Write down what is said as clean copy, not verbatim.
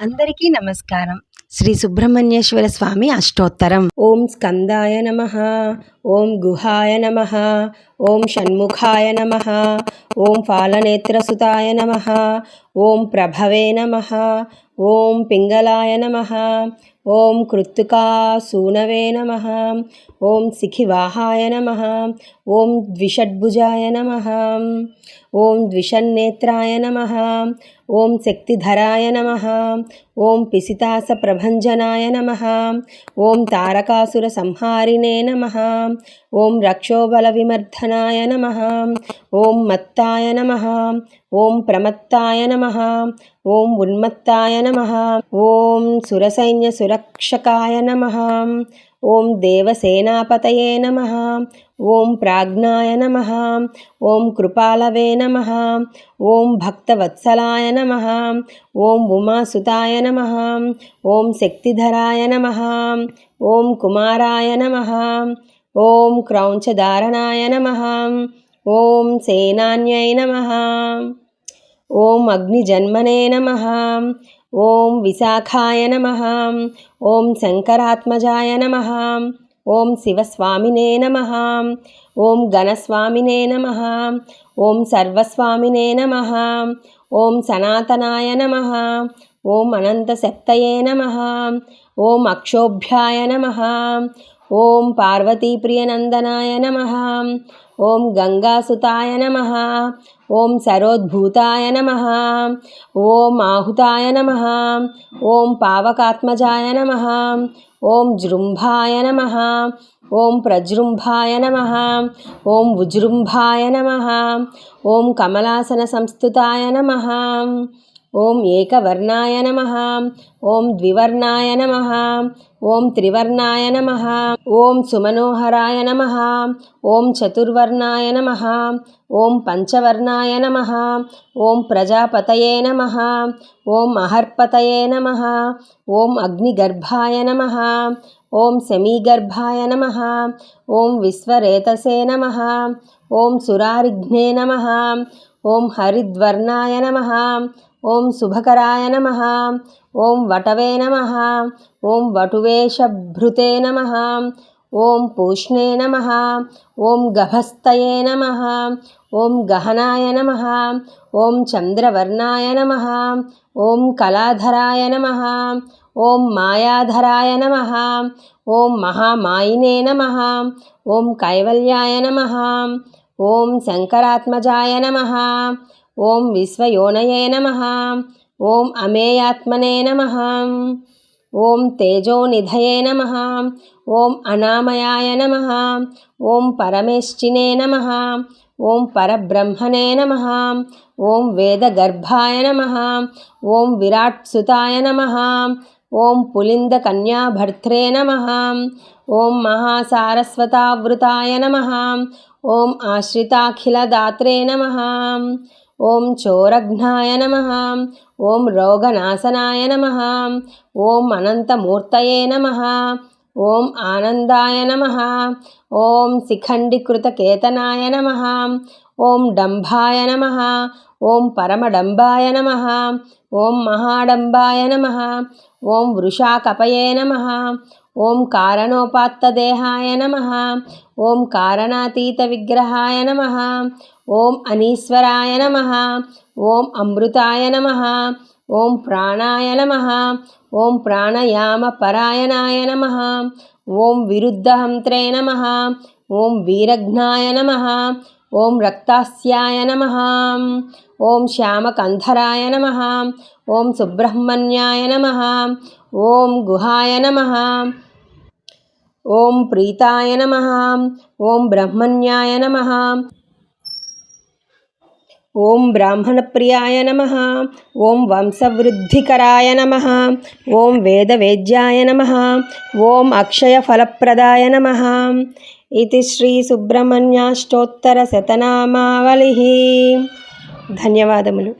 అందరికీ నమస్కారం. శ్రీ సుబ్రహ్మణ్యేశ్వర స్వామి అష్టోత్తరం. ఓం స్కందాయ నమః, ఓం గుహాయ నమః, ఓం షణ్ముఖాయ నమః, ఓం ఫాలనేత్రసుతాయ నమః, ఓం ప్రభవే నమః, ఓం పింగళాయ నమః, ఓం కృత్తికాసూనవే నమః, ఓం శిఖివాహాయ నమః, ఓం ద్విషడ్భుజాయ నమః, ఓం ద్విషన్నేత్రాయ నమః, ఓం శక్తిధరాయ నమః, ఓం పిసితాస ప్రభంజనాయ నమః, ఓం తారకాసుర సంహారిణే నమః, ఓం రక్షోబల విమర్ధనాయ నమః, ఓం మత్తాయ నమః, ఓం ప్రమత్తాయ నమః, ఓం ఉన్మత్తాయ నమః, ఓం సురసైన్య సురక్షకాయ నమః, ఓం దేవసేనాపతయే నమః, ఓం ప్రాజ్ఞాయ నమః, ఓం కృపాలవే నమః, ఓం భక్తవత్సలాయ నమః, ఓం ఉమాసుతాయ నమః, ఓం శక్తిధరాయ నమః, ఓం కుమారాయ నమః, ఓం క్రౌంచధారణాయ నమః, ఓం సేనాన్యై నమః, ఓం అగ్నిజన్మనే నమః, ఓం విశాఖాయ నమః, ఓం శంకరాత్మజాయ నమః, ఓం శివస్వామినే నమః, ఓం గణస్వామినే నమః, ఓం సర్వస్వామినే నమః, ఓం సనాతనాయ నమః, ఓం అనంతశక్తయే నమః, ఓం అక్షోభ్యాయ నమః, ఓం పార్వతీప్రియనందనాయ నమః, ఓం గంగాసుతాయ నమః, ఓం సరోద్భూతాయ నమః, ఓం ఆహుతాయ నమః, ఓం పావకాత్మజాయ నమః, ఓం జృంభాయ నమః, ఓం ప్రజృంభాయ నమః, ఓం ఉజృంభాయ నమః, ఓం కమలాసన సంస్థుతాయ నమః, ఓం ఏకవర్ణాయ నమః, ఓం ద్వివర్ణాయ నమః, ఓం త్రివర్ణాయ నమః, ఓం సుమనోహరాయ నమః, ఓం చతుర్వర్ణాయ నమః, ఓం పంచవర్ణాయ నమః, ఓం ప్రజాపతయే నమః, ఓం అహర్పతయే నమః, ఓం అగ్నిగర్భాయ నమః, ఓం సమీగర్భాయ నమః, ఓం విశ్వరేతసే నమః, ఓం సురారిఘ్నే నమః, ఓం హరిద్వర్ణాయ నమః, ఓం శుభకరాయ నమః, ఓం వటవే నమః, ఓం వటువేషభృతే నమః, ఓం పూష్ణే నమః, ఓం గభస్తయే నమః, ఓం గహనాయ నమః, ఓం చంద్రవర్ణాయ నమః, ఓం కళాధరాయ నమః, ఓం మాయాధరాయ నమః, ఓం మహామాయినే నమః, ఓం కైవల్యాయ నమః, ఓం శంకరాత్మజాయ నమః, ఓం విశ్వయోనయే నమః, ఓం అమేయాత్మనే నమః, ఓం తేజోనిధయే నమః, ఓం అనామయాయ నమః, ఓం పరమేష్ఠినే నమః, ఓం పరబ్రహ్మణే నమః, ఓం వేదగర్భాయ నమః, ఓం విరాట్సుతాయ నమః, ఓం పులిందకన్యాభర్త్రే నమః, ఓం మహాసారస్వతావృతాయ నమః, ఓం ఆశ్రితాఖిలదాత్రే నమః, ఓం చోరఘ్నాయ నమః, ఓం రోగనాశనాయ నమః, ఓం అనంతమూర్తయే నమః, ఓం ఆనందాయ నమః, ఓం శిఖండీకృతకేతనాయ నమః, ఓం డంబాయ నమః, ఓం పరమడంబాయ నమః, ఓం మహాడంబాయ నమః, ఓం వృషాకపయే నమః, ఓం కారణోపాత్తదేహాయ నమః, ఓం కారణాతీత విగ్రహాయ నమః, ఓం అనీశ్వరాయ నమః, ఓం అమృతాయ నమః, ఓం ప్రాణాయ నమః, ఓం ప్రాణయామపరాయణాయ నమః, ఓం విరుద్ధహంత్రే నమః, ఓం వీరఘ్నాయ నమః, ఓం రక్తాస్యాయ నమః, ఓం శ్యామకంధరాయ నమః, ఓం సుబ్రహ్మణ్యాయ నమః, ఓం గుహాయ నమః, ఓం ప్రీతాయ నమః, ఓం బ్రహ్మణ్యాయ నమః, ఓం బ్రాహ్మణప్రియాయ నమః, ఓం వంశవృద్ధికరాయ నమః, ఓం వేదవేద్యాయ నమః, ఓం అక్షయఫలప్రదాయ నమః. ఇది శ్రీ సుబ్రహ్మణ్యాష్టోత్తర శతనామావళి. ధన్యవాదములు.